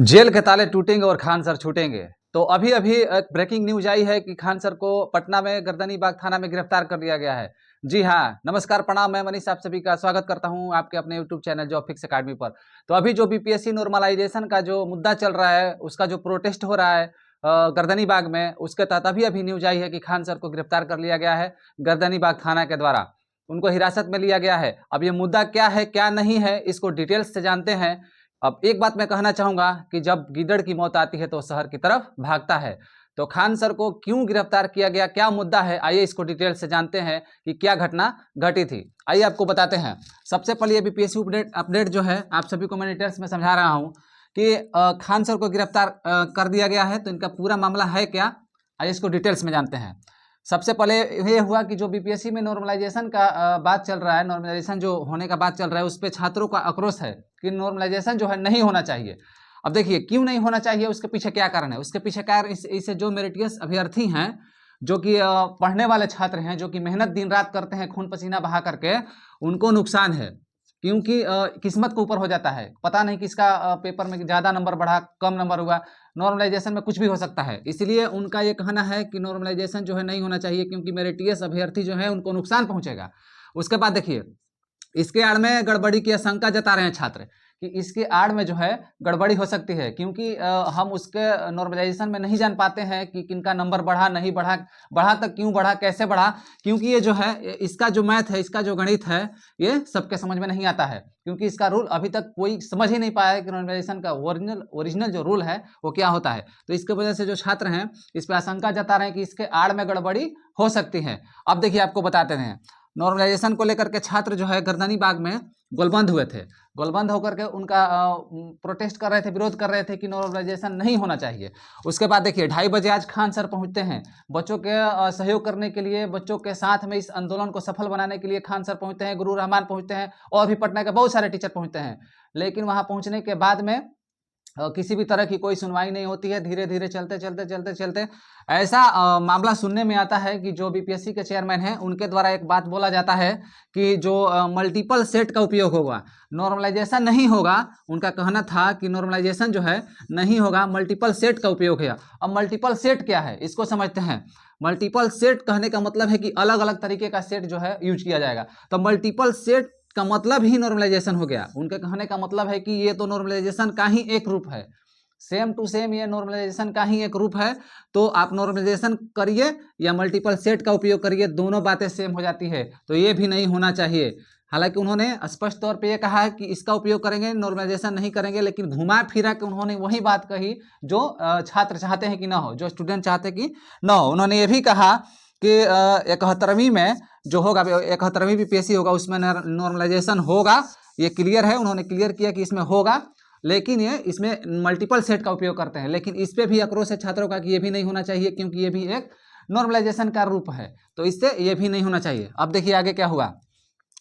Jail के ताले टूटेंगे और खान सर छूटेंगे। तो अभी अभी एक ब्रेकिंग न्यूज आई है कि खान सर को पटना में गर्दनी बाग थाना में गिरफ्तार कर लिया गया है। जी हाँ, नमस्कार, प्रणाम। मैं मनीष, आप सभी का स्वागत करता हूं आपके अपने YouTube channel job fix academy पर। तो अभी जो बीपीएससी नॉर्मलाइजेशन का जो मुद्दा चल रहा है, उसका जो प्रोटेस्ट हो रहा है गर्दनी बाग में, उसके तहत अभी अभी न्यूज आई है कि खान सर को गिरफ्तार कर लिया गया है गर्दनी बाग थाना के द्वारा। उनको हिरासत में लिया गया है। अब ये मुद्दा क्या है क्या नहीं है, इसको डिटेल्स से जानते हैं। अब एक बात मैं कहना चाहूंगा कि जब गीदड़ की मौत आती है तो शहर की तरफ भागता है। तो खान सर को क्यों गिरफ्तार किया गया, क्या मुद्दा है, आइए इसको डिटेल से जानते हैं कि क्या घटना घटी थी। आइए आपको बताते हैं। सबसे पहले ये बीपीएससी अपडेट जो है आप सभी को मैं डिटेल्स में समझा रहा हूँ कि खान सर को गिरफ्तार कर दिया गया है। तो इनका पूरा मामला है क्या, आइए इसको डिटेल्स में जानते हैं। सबसे पहले ये हुआ कि जो बीपीएससी में नॉर्मलाइजेशन का बात चल रहा है, नॉर्मलाइजेशन जो होने का बात चल रहा है, उस पर छात्रों का आक्रोश है कि नॉर्मलाइजेशन जो है नहीं होना चाहिए। अब देखिए क्यों नहीं होना चाहिए, उसके पीछे क्या कारण है। उसके पीछे कारण इससे जो मेरिटियस अभ्यर्थी हैं, जो कि पढ़ने वाले छात्र हैं, जो कि मेहनत दिन रात करते हैं खून पसीना बहा करके, उनको नुकसान है। क्योंकि किस्मत के ऊपर हो जाता है। पता नहीं किसका पेपर में ज़्यादा नंबर बढ़ा, कम नंबर हुआ। नॉर्मलाइजेशन में कुछ भी हो सकता है। इसलिए उनका ये कहना है कि नॉर्मलाइजेशन जो है नहीं होना चाहिए, क्योंकि मेरिटियस अभ्यर्थी जो है उनको नुकसान पहुंचेगा। उसके बाद देखिए, इसके आड़ में गड़बड़ी की आशंका जता रहे हैं छात्र कि इसके आड़ में जो है गड़बड़ी हो सकती है, क्योंकि हम उसके नॉर्मलाइजेशन में नहीं जान पाते हैं कि किनका नंबर बढ़ा नहीं बढ़ा, बढ़ा तक क्यों बढ़ा, कैसे बढ़ा। क्योंकि ये जो है, इसका जो मैथ है, इसका जो गणित है, ये सबके समझ में नहीं आता है। क्योंकि इसका रूल अभी तक कोई समझ ही नहीं पाया है कि नॉर्मलाइजेशन का ओरिजिनल जो रूल है वो क्या होता है। तो इसके वजह से जो छात्र हैं इस पर आशंका जता रहे हैं कि इसके आड़ में गड़बड़ी हो सकती है। अब देखिए आपको बताते हैं, नॉर्मलाइजेशन को लेकर के छात्र जो है गर्दनी बाग में गोलबंद हुए थे। गोलबंद होकर के उनका प्रोटेस्ट कर रहे थे, विरोध कर रहे थे कि नॉर्मलाइजेशन नहीं होना चाहिए। उसके बाद देखिए 2:30 बजे आज खान सर पहुंचते हैं बच्चों के सहयोग करने के लिए, बच्चों के साथ में इस आंदोलन को सफल बनाने के लिए खान सर पहुंचते हैं, गुरु रहमान पहुंचते हैं, और भी पटना के बहुत सारे टीचर पहुंचते हैं। लेकिन वहां पहुंचने के बाद में किसी भी तरह की कोई सुनवाई नहीं होती है। धीरे धीरे चलते चलते चलते चलते ऐसा मामला सुनने में आता है कि जो बीपीएससी के चेयरमैन हैं उनके द्वारा एक बात बोला जाता है कि जो मल्टीपल सेट का उपयोग होगा, नॉर्मलाइजेशन नहीं होगा। उनका कहना था कि नॉर्मलाइजेशन जो है नहीं होगा, मल्टीपल सेट का उपयोग है। अब मल्टीपल सेट क्या है इसको समझते हैं। मल्टीपल सेट कहने का मतलब है कि अलग अलग तरीके का सेट जो है यूज किया जाएगा। तो मल्टीपल सेट का मतलब ही नॉर्मलाइजेशन हो गया। उनके कहने का मतलब है कि ये तो नॉर्मलाइजेशन का ही एक रूप है, सेम टू सेम ये नॉर्मलाइजेशन का ही एक रूप है। तो आप नॉर्मलाइजेशन करिए या मल्टीपल सेट का उपयोग करिए, दोनों बातें सेम हो जाती है। तो ये भी नहीं होना चाहिए। हालांकि उन्होंने स्पष्ट तौर पे ये कहा है कि इसका उपयोग करेंगे, नॉर्मलाइजेशन नहीं करेंगे, लेकिन घुमा फिरा के उन्होंने वही बात कही जो छात्र चाहते हैं कि ना हो, जो स्टूडेंट चाहते हैं कि ना हो। उन्होंने ये भी कहा कि 71वीं में जो होगा, 71वीं बीपीएससी होगा, उसमें नॉर्मलाइजेशन होगा, ये क्लियर है। उन्होंने क्लियर किया कि इसमें होगा, लेकिन ये इसमें मल्टीपल सेट का उपयोग करते हैं। लेकिन इस पे भी आक्रोश है छात्रों का कि ये भी नहीं होना चाहिए, क्योंकि ये भी एक नॉर्मलाइजेशन का रूप है। तो इससे ये भी नहीं होना चाहिए। अब देखिए आगे क्या हुआ।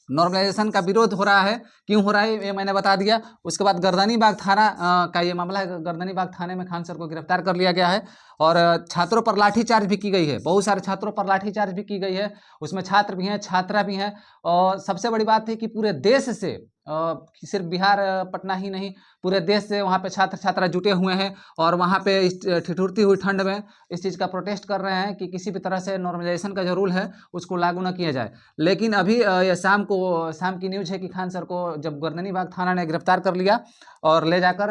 नॉर्मलाइजेशन का विरोध हो रहा है, क्यों हो रहा है ये मैंने बता दिया। उसके बाद गर्दनी बाग थाना का ये मामला है। गर्दनी बाग थाने में खान सर को गिरफ्तार कर लिया गया है और छात्रों पर लाठीचार्ज भी की गई है। बहुत सारे छात्रों पर लाठीचार्ज भी की गई है। उसमें छात्र भी हैं, छात्रा भी हैं। और सबसे बड़ी बात है कि पूरे देश से, सिर्फ बिहार पटना ही नहीं, पूरे देश से वहाँ पे छात्र छात्रा जुटे हुए हैं और वहाँ पे इस ठिठुरती हुई ठंड में इस चीज़ का प्रोटेस्ट कर रहे हैं कि किसी भी तरह से नॉर्मलाइजेशन का जो रूल है उसको लागू न किया जाए। लेकिन अभी ये शाम की न्यूज़ है कि खान सर को जब गर्दनी बाग थाना ने गिरफ्तार कर लिया और ले जाकर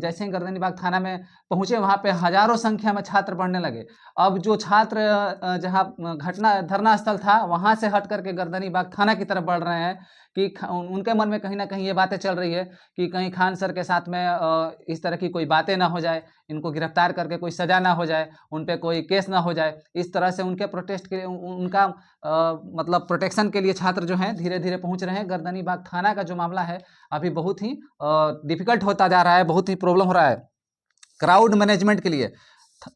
जैसे ही गर्दनी बाग थाना में पहुंचे, वहाँ पे हजारों संख्या में छात्र बढ़ने लगे। अब जो छात्र जहाँ घटना धरना स्थल था वहाँ से हट करके गर्दनी बाग थाना की तरफ बढ़ रहे हैं कि उनके मन में कहीं ना कहीं ये बातें चल रही है कि कहीं खान सर के साथ में इस तरह की कोई बातें ना हो जाए, इनको गिरफ्तार करके कोई सजा ना हो जाए, उन पे कोई केस ना हो जाए। इस तरह से उनके प्रोटेस्ट के लिए, उनका मतलब प्रोटेक्शन के लिए छात्र जो हैं धीरे धीरे पहुंच रहे हैं। गर्दनी बाग थाना का जो मामला है अभी बहुत ही डिफिकल्ट होता जा रहा है, बहुत ही प्रॉब्लम हो रहा है क्राउड मैनेजमेंट के लिए।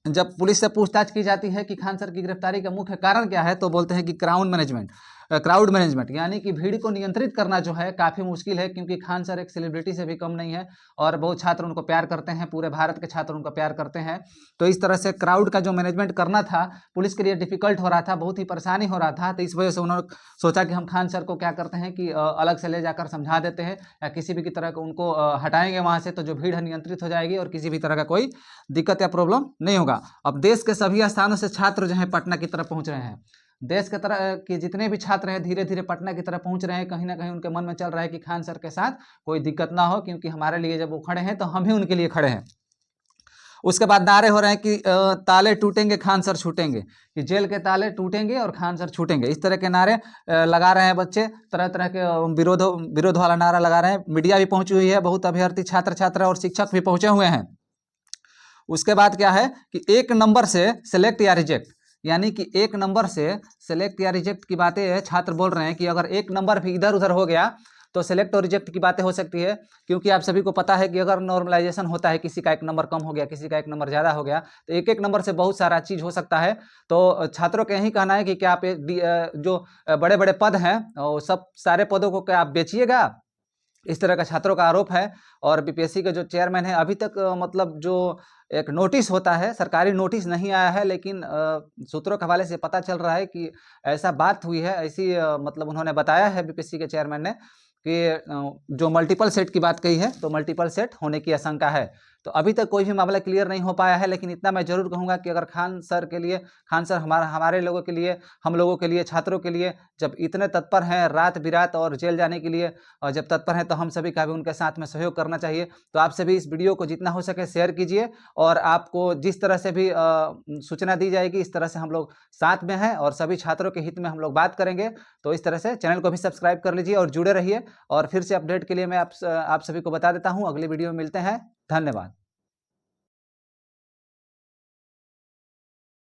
जब पुलिस से पूछताछ की जाती है कि खान सर की गिरफ्तारी का मुख्य कारण क्या है, तो बोलते हैं कि क्राउड मैनेजमेंट। क्राउड मैनेजमेंट यानी कि भीड़ को नियंत्रित करना जो है काफ़ी मुश्किल है, क्योंकि खान सर एक सेलिब्रिटी से भी कम नहीं है और बहुत छात्र उनको प्यार करते हैं, पूरे भारत के छात्र उनको प्यार करते हैं। तो इस तरह से क्राउड का जो मैनेजमेंट करना था पुलिस के लिए डिफिकल्ट हो रहा था, बहुत ही परेशानी हो रहा था। तो इस वजह से उन्होंने सोचा कि हम खान सर को क्या करते हैं कि अलग से ले जाकर समझा देते हैं या किसी भी की तरह उनको हटाएंगे वहाँ से, तो जो भीड़ है नियंत्रित हो जाएगी और किसी भी तरह का कोई दिक्कत या प्रॉब्लम नहीं होगा। अब देश के सभी स्थानों से छात्र जो है पटना की तरफ पहुँच रहे हैं। देश के तरह के जितने भी छात्र हैं धीरे धीरे पटना की तरफ पहुंच रहे हैं। कहीं ना कहीं उनके मन में चल रहा है कि खान सर के साथ कोई दिक्कत ना हो, क्योंकि हमारे लिए जब वो खड़े हैं तो हम ही उनके लिए खड़े हैं। उसके बाद नारे हो रहे हैं कि ताले टूटेंगे खान सर छूटेंगे, कि जेल के ताले टूटेंगे और खान सर छूटेंगे। इस तरह के नारे लगा रहे हैं बच्चे, तरह तरह के विरोध वाला नारा लगा रहे हैं। मीडिया भी पहुंची हुई है, बहुत अभ्यर्थी छात्र छात्रा और शिक्षक भी पहुंचे हुए हैं। उसके बाद क्या है कि एक नंबर से सेलेक्ट या रिजेक्ट, यानी कि एक नंबर से सेलेक्ट या रिजेक्ट की बातें छात्र बोल रहे हैं कि अगर एक नंबर भी इधर उधर हो गया तो सेलेक्ट और रिजेक्ट की बातें हो सकती है। क्योंकि आप सभी को पता है कि अगर नॉर्मलाइजेशन होता है, किसी का एक नंबर कम हो गया, किसी का एक नंबर ज़्यादा हो गया, तो एक एक नंबर से बहुत सारा चीज़ हो सकता है। तो छात्रों का यही कहना है कि क्या आप जो बड़े बड़े पद हैं सब सारे पदों को क्या आप बेचिएगा, इस तरह का छात्रों का आरोप है। और बीपीएससी के जो चेयरमैन है अभी तक मतलब जो एक नोटिस होता है, सरकारी नोटिस नहीं आया है, लेकिन सूत्रों के हवाले से पता चल रहा है कि ऐसा बात हुई है, ऐसी मतलब उन्होंने बताया है बीपीएससी के चेयरमैन ने कि जो मल्टीपल सेट की बात कही है, तो मल्टीपल सेट होने की आशंका है। तो अभी तक कोई भी मामला क्लियर नहीं हो पाया है, लेकिन इतना मैं जरूर कहूँगा कि अगर खान सर के लिए, खान सर हमारे लोगों के लिए, हम लोगों के लिए, छात्रों के लिए जब इतने तत्पर हैं रात बिरात और जेल जाने के लिए, और जब तत्पर हैं तो हम सभी का भी उनके साथ में सहयोग करना चाहिए। तो आप सभी इस वीडियो को जितना हो सके शेयर कीजिए, और आपको जिस तरह से भी सूचना दी जाएगी इस तरह से हम लोग साथ में हैं और सभी छात्रों के हित में हम लोग बात करेंगे। तो इस तरह से चैनल को भी सब्सक्राइब कर लीजिए और जुड़े रहिए। और फिर से अपडेट के लिए मैं आप सभी को बता देता हूँ, अगली वीडियो में मिलते हैं। धन्यवाद।